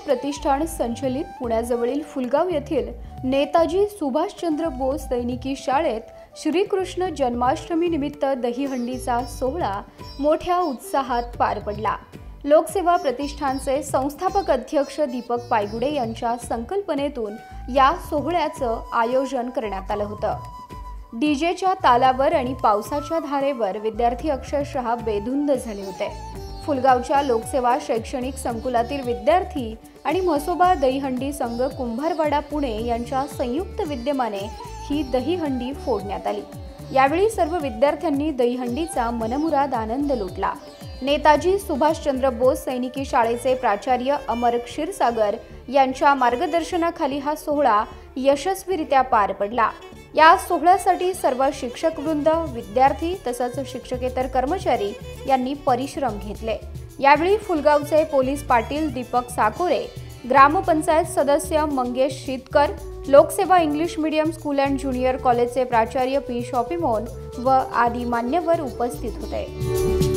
प्रतिष्ठान संचलित पुण्याजवळील फुलगाव येथील नेताजी सुभाषचंद्र बोस सैनिकी शाळेत श्रीकृष्ण जन्माष्टमी निमित्त दहीहंडीचा सोहळा मोठ्या उत्साहात पार पडला। लोकसेवा प्रतिष्ठानचे संस्थापक अध्यक्ष दीपक पायगुडे यांच्या संकल्पनेतून या सोहळ्याचं आयोजन करण्यात आलं होतं। डीजेच्या तालावर आणि पावसाच्या धारेवर विद्यार्थी अक्षरशः बेधुंद झाले होते। फुलगावच्या लोकसेवा शैक्षणिक संकुलातील विद्यार्थी आणि म्हसोबा दहीहंडी संघ कुंभारवाडा पुणे यांच्या संयुक्त विद्यमाने ही दहीहंडी फोडण्यात आली। यावेळी सर्व विद्यार्थ्यांनी दहीहंडीचा मनमुराद आनंद लुटला। नेताजी सुभाषचंद्र बोस सैनिकी शाळेचे प्राचार्य अमर क्षीरसागर यांच्या मार्गदर्शनाखाली हा सोहळा यशस्वीरित्या पार पडला। या सोहळ्यासाठी सर्व शिक्षकवृंद, विद्यार्थी तसंच शिक्षकेतर कर्मचारी यांनी परिश्रम घेतले। यावेळी फुलगावचे पोलीस पाटील दीपक साकोरे, ग्रामपंचायत सदस्य मंगेश शीतकर, लोकसेवा English medium school and junior कॉलेजचे प्राचार्य पी शॉपिमोन व आदी मान्यवर उपस्थित होते।